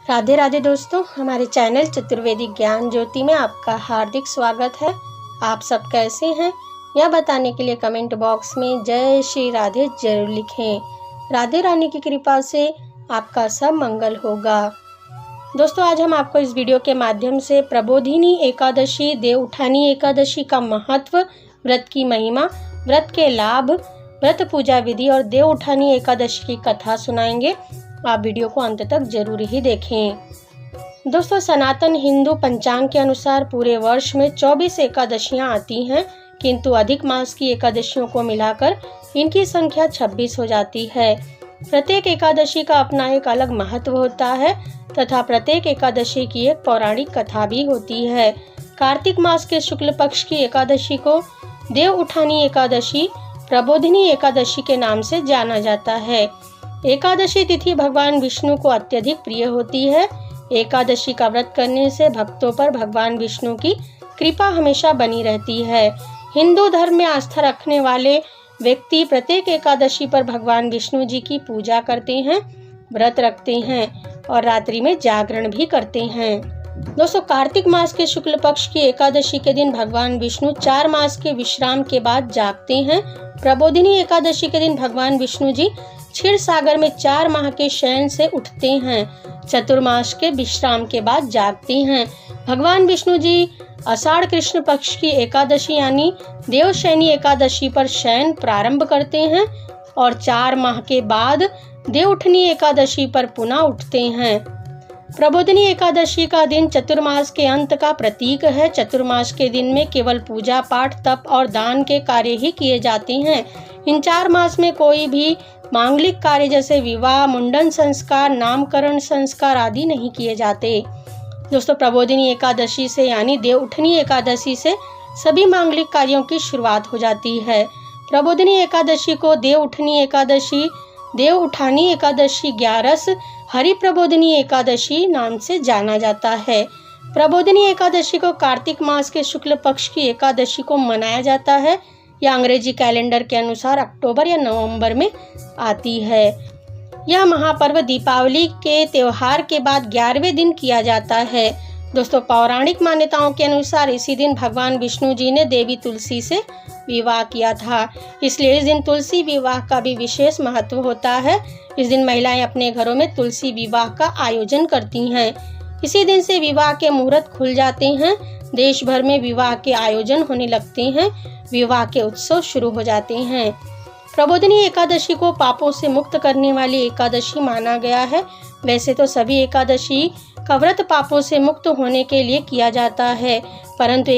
राधे राधे दोस्तों, हमारे चैनल चतुर्वेदिक ज्ञान ज्योति में आपका हार्दिक स्वागत है। आप सब कैसे हैं यह बताने के लिए कमेंट बॉक्स में जय श्री राधे जरूर लिखें। राधे रानी की कृपा से आपका सब मंगल होगा। दोस्तों, आज हम आपको इस वीडियो के माध्यम से प्रबोधिनी एकादशी, देव उठानी एकादशी का महत्व, व्रत की महिमा, व्रत के लाभ, व्रत पूजा विधि और देव उठानी एकादशी की कथा सुनाएंगे। आप वीडियो को अंत तक जरूर ही देखें। दोस्तों, सनातन हिंदू पंचांग के अनुसार पूरे वर्ष में 24 एकादशियां आती हैं, किंतु अधिक मास की एकादशियों को मिलाकर इनकी संख्या 26 हो जाती है। प्रत्येक एकादशी का अपना एक अलग महत्व होता है तथा प्रत्येक एकादशी की एक पौराणिक कथा भी होती है। कार्तिक मास के शुक्ल पक्ष की एकादशी को देव उठानी एकादशी, प्रबोधिनी एकादशी के नाम से जाना जाता है। एकादशी तिथि भगवान विष्णु को अत्यधिक प्रिय होती है। एकादशी का व्रत करने से भक्तों पर भगवान विष्णु की कृपा हमेशा बनी रहती है। हिंदू धर्म में आस्था रखने वाले व्यक्ति प्रत्येक एकादशी पर भगवान विष्णु जी की पूजा करते हैं, व्रत रखते हैं और रात्रि में जागरण भी करते हैं। दोस्तों, कार्तिक मास के शुक्ल पक्ष की एकादशी के दिन भगवान विष्णु 4 मास के विश्राम के बाद जागते हैं। प्रबोधिनी एकादशी के दिन भगवान विष्णु जी क्षीर सागर में 4 माह के शयन से उठते हैं। चतुर्मास के विश्राम के बाद जागते हैं। भगवान विष्णु जी आषाढ़ कृष्ण पक्ष की एकादशी यानी देवशयनी एकादशी पर शयन प्रारंभ करते हैं और 4 माह के बाद देवउठनी एकादशी पर पुनः उठते हैं। प्रबोधिनी एकादशी का दिन चतुर्मास के अंत का प्रतीक है। चतुर्मास के दिन में केवल पूजा पाठ, तप और दान के कार्य ही किए जाते हैं। इन 4 मास में कोई भी मांगलिक कार्य जैसे विवाह, मुंडन संस्कार, नामकरण संस्कार आदि नहीं किए जाते। दोस्तों, प्रबोधिनी एकादशी से यानी देव उठनी एकादशी से सभी मांगलिक कार्यों की शुरुआत हो जाती है। प्रबोधिनी एकादशी को देव उठनी एकादशी, देव उठानी एकादशी, ग्यारस, हरि प्रबोधिनी एकादशी नाम से जाना जाता है। प्रबोधिनी एकादशी को कार्तिक मास के शुक्ल पक्ष की एकादशी को मनाया जाता है। यह अंग्रेजी कैलेंडर के अनुसार अक्टूबर या नवंबर में आती है। यह महापर्व दीपावली के त्योहार के बाद 11वें दिन किया जाता है। दोस्तों, पौराणिक मान्यताओं के अनुसार इसी दिन भगवान विष्णु जी ने देवी तुलसी से विवाह किया था, इसलिए इस दिन तुलसी विवाह का भी विशेष महत्व होता है। इस दिन महिलाएं अपने घरों में तुलसी विवाह का आयोजन करती हैं। इसी दिन से विवाह के मुहूर्त खुल जाते हैं। देश भर में विवाह के आयोजन होने लगते हैं, विवाह के उत्सव शुरू हो जाते हैं। प्रबोधिनी एकादशी को पापों से मुक्त करने वाली एकादशी माना गया है। वैसे तो सभी एकादशी का व्रत पापों से मुक्त होने के लिए किया जाता है, परंतु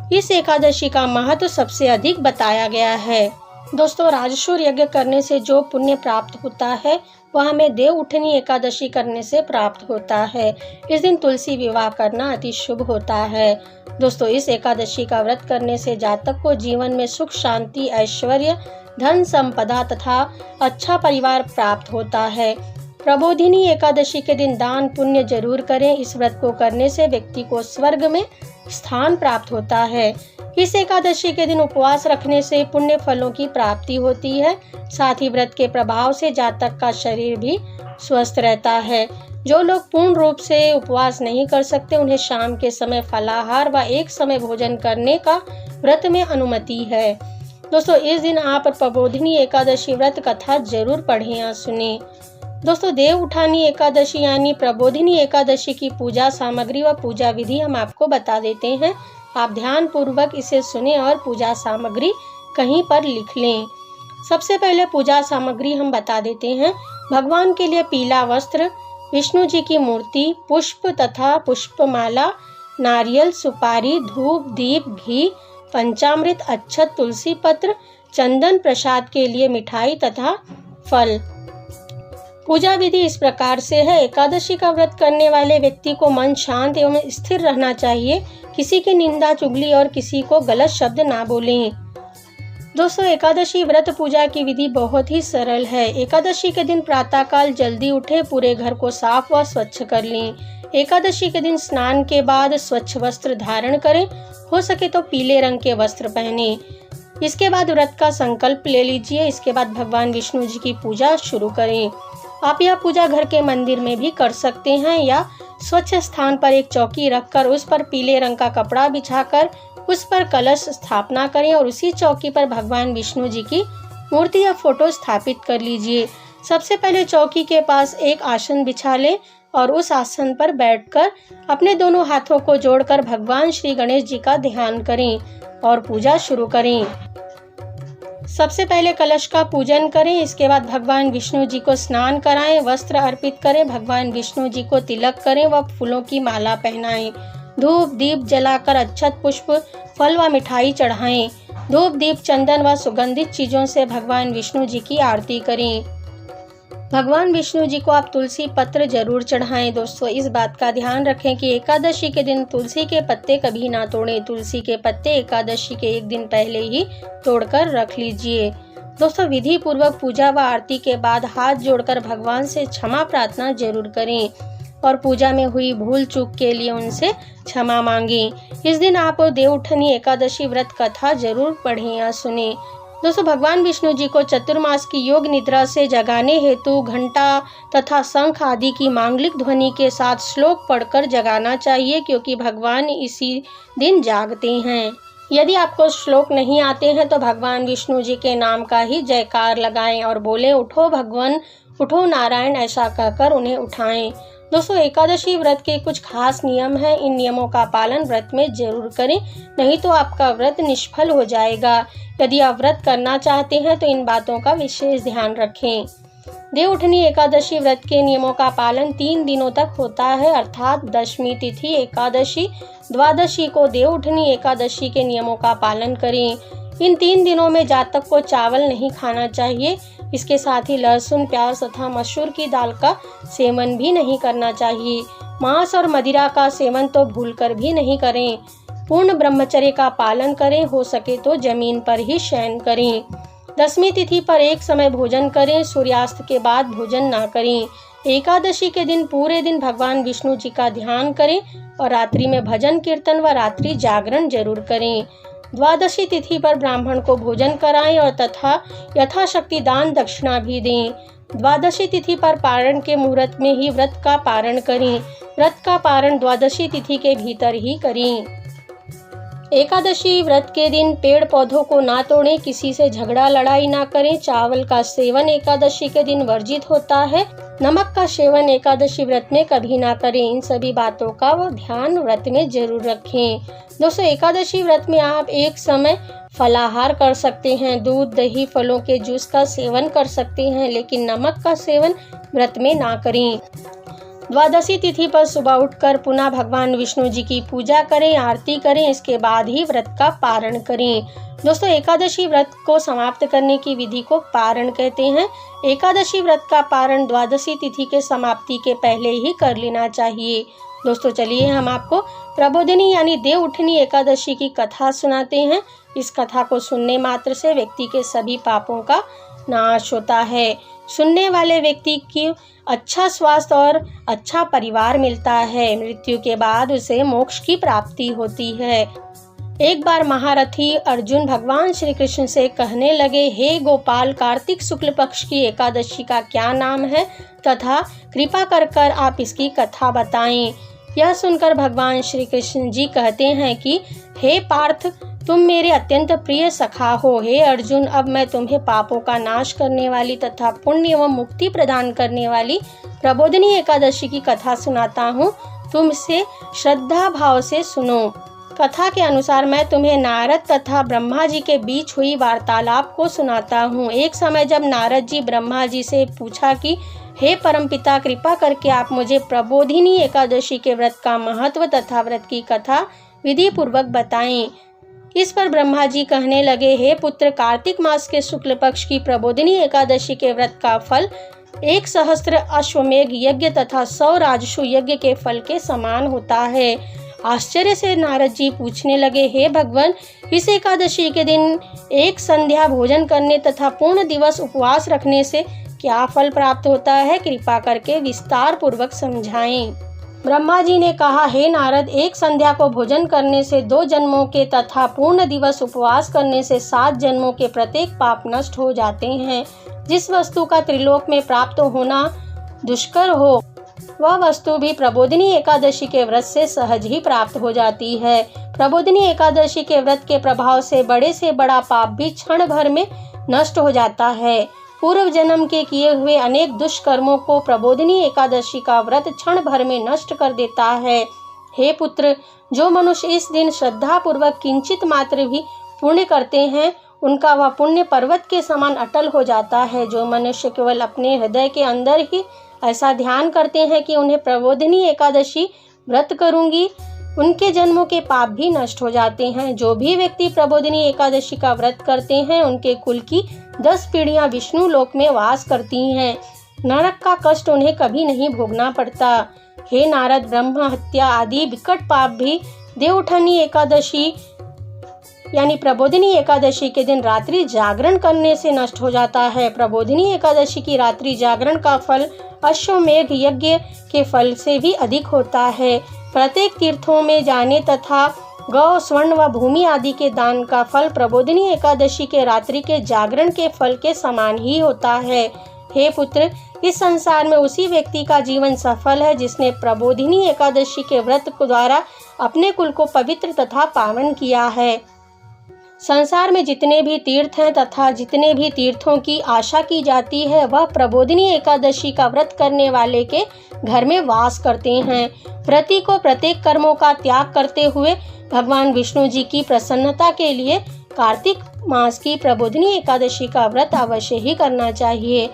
इस एकादशी का महत्व सबसे अधिक बताया गया है। दोस्तों, राजसूर यज्ञ करने से जो पुण्य प्राप्त होता है वह हमें देव उठनी एकादशी करने से प्राप्त होता है। इस दिन तुलसी विवाह करना अति शुभ होता है। दोस्तों, इस एकादशी का व्रत करने से जातक को जीवन में सुख, शांति, ऐश्वर्य, धन संपदा तथा अच्छा परिवार प्राप्त होता है। प्रबोधिनी एकादशी के दिन दान पुण्य जरूर करें। इस व्रत को करने से व्यक्ति को स्वर्ग में स्थान प्राप्त होता है। इस एकादशी के दिन उपवास रखने से पुण्य फलों की प्राप्ति होती है। साथ ही व्रत के प्रभाव से जातक का शरीर भी स्वस्थ रहता है। जो लोग पूर्ण रूप से उपवास नहीं कर सकते उन्हें शाम के समय फलाहार व एक समय भोजन करने का व्रत में अनुमति है। दोस्तों, इस दिन आप प्रबोधिनी एकादशी व्रत कथा जरूर पढ़ें या सुने। दोस्तों, देव उठानी एकादशी यानी प्रबोधिनी एकादशी की पूजा सामग्री व पूजा विधि हम आपको बता देते हैं। आप ध्यान पूर्वक इसे सुने और पूजा सामग्री कहीं पर लिख लें। सबसे पहले पूजा सामग्री हम बता देते हैं। भगवान के लिए पीला वस्त्र, विष्णु जी की मूर्ति, पुष्प तथा पुष्पमाला, नारियल, सुपारी, धूप, दीप, घी, पंचामृत, अक्षत, तुलसी पत्र, चंदन, प्रसाद के लिए मिठाई तथा फल। पूजा विधि इस प्रकार से है। एकादशी का व्रत करने वाले व्यक्ति को मन शांत एवं स्थिर रहना चाहिए। किसी की निंदा, चुगली और किसी को गलत शब्द ना बोलें। दोस्तों, एकादशी व्रत पूजा की विधि बहुत ही सरल है। एकादशी के दिन प्रातःकाल जल्दी उठे, पूरे घर को साफ व स्वच्छ कर लें। एकादशी के दिन स्नान के बाद स्वच्छ वस्त्र धारण करें। हो सके तो पीले रंग के वस्त्र पहने। इसके बाद व्रत का संकल्प ले लीजिए। इसके बाद भगवान विष्णु जी की पूजा शुरू करें। आप यह पूजा घर के मंदिर में भी कर सकते हैं या स्वच्छ स्थान पर एक चौकी रखकर उस पर पीले रंग का कपड़ा बिछाकर उस पर कलश स्थापना करें और उसी चौकी पर भगवान विष्णु जी की मूर्ति या फोटो स्थापित कर लीजिए। सबसे पहले चौकी के पास एक आसन बिछा लें और उस आसन पर बैठकर अपने दोनों हाथों को जोड़कर भगवान श्री गणेश जी का ध्यान करें और पूजा शुरू करें। सबसे पहले कलश का पूजन करें, इसके बाद भगवान विष्णु जी को स्नान कराएं, वस्त्र अर्पित करें, भगवान विष्णु जी को तिलक करें व फूलों की माला पहनाएं। धूप दीप जलाकर अक्षत पुष्प फल व मिठाई चढ़ाएं। धूप दीप चंदन व सुगंधित चीजों से भगवान विष्णु जी की आरती करें। भगवान विष्णु जी को आप तुलसी पत्र जरूर चढ़ाएं। दोस्तों, इस बात का ध्यान रखें कि एकादशी के दिन तुलसी के पत्ते कभी ना तोड़ें। तुलसी के पत्ते एकादशी के एक दिन पहले ही तोड़कर रख लीजिए। दोस्तों, विधि पूर्वक पूजा व आरती के बाद हाथ जोड़कर भगवान से क्षमा प्रार्थना जरूर करें और पूजा में हुई भूल चूक के लिए उनसे क्षमा मांगें। इस दिन आप देवउठनी एकादशी व्रत कथा जरूर पढ़ें या सुनें। दोस्तों, भगवान विष्णु जी को चतुर्मास की योग निद्रा से जगाने हेतु घंटा तथा शंख आदि की मांगलिक ध्वनि के साथ श्लोक पढ़कर जगाना चाहिए, क्योंकि भगवान इसी दिन जागते हैं। यदि आपको श्लोक नहीं आते हैं तो भगवान विष्णु जी के नाम का ही जयकार लगाएं और बोले, उठो भगवान, उठो नारायण, ऐसा कहकर उन्हें उठाएं। दोस्तों, एकादशी व्रत के कुछ खास नियम हैं। इन नियमों का पालन व्रत में जरूर करें, नहीं तो आपका व्रत निष्फल हो जाएगा। यदि आप व्रत करना चाहते हैं तो इन बातों का विशेष ध्यान रखें। देवउठनी एकादशी व्रत के नियमों का पालन 3 दिनों तक होता है, अर्थात दशमी तिथि एकादशी, द्वादशी को देवउठनी एकादशी के नियमों का पालन करें। इन 3 दिनों में जातक को चावल नहीं खाना चाहिए। इसके साथ ही लहसुन, प्याज तथा मसूर की दाल का सेवन भी नहीं करना चाहिए। मांस और मदिरा का सेवन तो भूलकर भी नहीं करें। पूर्ण ब्रह्मचर्य का पालन करें, हो सके तो जमीन पर ही शयन करें। दशमी तिथि पर एक समय भोजन करें, सूर्यास्त के बाद भोजन ना करें। एकादशी के दिन पूरे दिन भगवान विष्णु जी का ध्यान करें और रात्रि में भजन कीर्तन व रात्रि जागरण जरूर करें। द्वादशी तिथि पर ब्राह्मण को भोजन कराएं और तथा यथाशक्ति दान दक्षिणा भी दें। द्वादशी तिथि पर पारण के मुहूर्त में ही व्रत का पारण करें। व्रत का पारण द्वादशी तिथि के भीतर ही करें। एकादशी व्रत के दिन पेड़ पौधों को ना तोड़ें, किसी से झगड़ा लड़ाई ना करें। चावल का सेवन एकादशी के दिन वर्जित होता है। नमक का सेवन एकादशी व्रत में कभी ना करें। इन सभी बातों का ध्यान व्रत में जरूर रखें। दोस्तों, एकादशी व्रत में आप एक समय फलाहार कर सकते हैं, दूध दही फलों के जूस का सेवन कर सकते हैं, लेकिन नमक का सेवन व्रत में ना करें। द्वादशी तिथि पर सुबह उठकर पुनः भगवान विष्णु जी की पूजा करें, आरती करें, इसके बाद ही व्रत का पारण करें। दोस्तों, एकादशी व्रत को समाप्त करने की विधि को पारण कहते हैं। एकादशी व्रत का पारण द्वादशी तिथि के समाप्ति के पहले ही कर लेना चाहिए। दोस्तों, चलिए हम आपको प्रबोधिनी यानी देवउठनी एकादशी की कथा सुनाते हैं। इस कथा को सुनने मात्र से व्यक्ति के सभी पापों का नाश होता है। सुनने वाले व्यक्ति की अच्छा स्वास्थ्य और अच्छा परिवार मिलता है। मृत्यु के बाद उसे मोक्ष की प्राप्ति होती है। एक बार महारथी अर्जुन भगवान श्री कृष्ण से कहने लगे, हे गोपाल, कार्तिक शुक्ल पक्ष की एकादशी का क्या नाम है तथा कृपा कर आप इसकी कथा बताएं। यह सुनकर भगवान श्री कृष्ण जी कहते हैं कि हे पार्थ, तुम मेरे अत्यंत प्रिय सखा हो। हे अर्जुन, अब मैं तुम्हें पापों का नाश करने वाली तथा पुण्य एवं मुक्ति प्रदान करने वाली प्रबोधिनी एकादशी की कथा सुनाता हूँ। तुम इसे श्रद्धा भाव से सुनो। कथा के अनुसार मैं तुम्हें नारद तथा ब्रह्मा जी के बीच हुई वार्तालाप को सुनाता हूँ। एक समय जब नारद जी ब्रह्मा जी से पूछा कि हे परमपिता, कृपा करके आप मुझे प्रबोधिनी एकादशी के व्रत का महत्व तथा व्रत की कथा विधि पूर्वक बताएं। इस पर ब्रह्मा जी कहने लगे, हे पुत्र, कार्तिक मास के शुक्ल पक्ष की प्रबोधिनी एकादशी के व्रत का फल 1,000 अश्वमेघ यज्ञ तथा 100 राजसु यज्ञ के फल के समान होता है। आश्चर्य से नारद जी पूछने लगे, हे भगवान, इस एकादशी के दिन एक संध्या भोजन करने तथा पूर्ण दिवस उपवास रखने से क्या फल प्राप्त होता है? कृपा करके विस्तार पूर्वक समझाएं। ब्रह्मा जी ने कहा, हे नारद, एक संध्या को भोजन करने से 2 जन्मों के तथा पूर्ण दिवस उपवास करने से 7 जन्मों के प्रत्येक पाप नष्ट हो जाते हैं। जिस वस्तु का त्रिलोक में प्राप्त होना दुष्कर हो, वह वस्तु भी प्रबोधिनी एकादशी के व्रत से सहज ही प्राप्त हो जाती है। प्रबोधिनी एकादशी के व्रत के प्रभाव से बड़ा पाप भी क्षण भर में नष्ट हो जाता है। पूर्व जन्म के किए हुए अनेक दुष्कर्मों को प्रबोधिनी एकादशी का व्रत क्षण भर में नष्ट कर देता है। हे पुत्र, जो मनुष्य इस दिन श्रद्धा पूर्वक किंचित मात्र भी पुण्य करते हैं, उनका वह पुण्य पर्वत के समान अटल हो जाता है। जो मनुष्य केवल अपने हृदय के अंदर ही ऐसा ध्यान करते हैं कि उन्हें प्रबोधिनी एकादशी व्रत करूंगी, उनके जन्मों के पाप भी नष्ट हो जाते हैं। जो भी व्यक्ति प्रबोधिनी एकादशी का व्रत करते हैं, उनके कुल की 10 पीढ़ियां विष्णु लोक में वास करती हैं। नरक का कष्ट उन्हें कभी नहीं भोगना पड़ता। हे नारद, ब्रह्म हत्या आदि विकट पाप भी देवउठनी एकादशी यानी प्रबोधिनी एकादशी के दिन रात्रि जागरण करने से नष्ट हो जाता है। प्रबोधिनी एकादशी की रात्रि जागरण का फल अश्वमेध यज्ञ के फल से भी अधिक होता है। प्रत्येक तीर्थों में जाने तथा गौ, स्वर्ण व भूमि आदि के दान का फल प्रबोधिनी एकादशी के रात्रि के जागरण के फल के समान ही होता है। हे पुत्र, इस संसार में उसी व्यक्ति का जीवन सफल है जिसने प्रबोधिनी एकादशी के व्रत द्वारा अपने कुल को पवित्र तथा पावन किया है। संसार में जितने भी तीर्थ हैं तथा जितने भी तीर्थों की आशा की जाती है, वह प्रबोधिनी एकादशी का व्रत करने वाले के घर में वास करते हैं। व्रती को प्रत्येक कर्मों का त्याग करते हुए भगवान विष्णु जी की प्रसन्नता के लिए कार्तिक मास की प्रबोधिनी एकादशी का व्रत अवश्य ही करना चाहिए,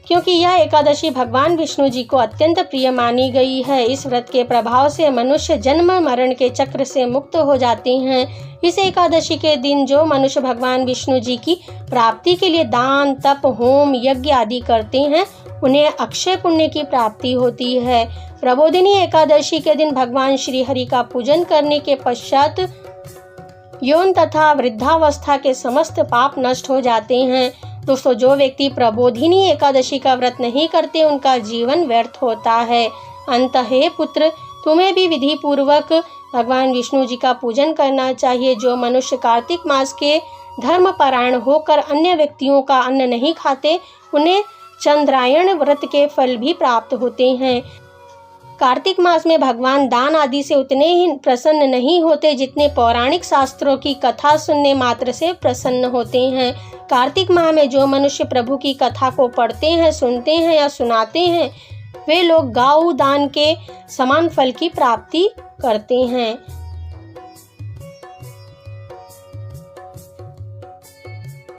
क्योंकि यह एकादशी भगवान विष्णु जी को अत्यंत प्रिय मानी गई है। इस व्रत के प्रभाव से मनुष्य जन्म मरण के चक्र से मुक्त हो जाते हैं। इस एकादशी के दिन जो मनुष्य भगवान विष्णु जी की प्राप्ति के लिए दान, तप, होम, यज्ञ आदि करते हैं, उन्हें अक्षय पुण्य की प्राप्ति होती है। प्रबोधिनी एकादशी के दिन भगवान श्री हरि का पूजन करने के पश्चात यौन तथा वृद्धावस्था के समस्त पाप नष्ट हो जाते हैं। दोस्तों, जो व्यक्ति प्रबोधिनी एकादशी का व्रत नहीं करते, उनका जीवन व्यर्थ होता है। अंत हे पुत्र, तुम्हें भी विधि पूर्वक भगवान विष्णु जी का पूजन करना चाहिए। जो मनुष्य कार्तिक मास के धर्म परायण होकर अन्य व्यक्तियों का अन्न नहीं खाते, उन्हें चंद्रायण व्रत के फल भी प्राप्त होते हैं। कार्तिक मास में भगवान दान आदि से उतने ही प्रसन्न नहीं होते जितने पौराणिक शास्त्रों की कथा सुनने मात्र से प्रसन्न होते हैं। कार्तिक माह में जो मनुष्य प्रभु की कथा को पढ़ते हैं, सुनते हैं या सुनाते हैं, वे लोग गौ दान के समान फल की प्राप्ति करते हैं।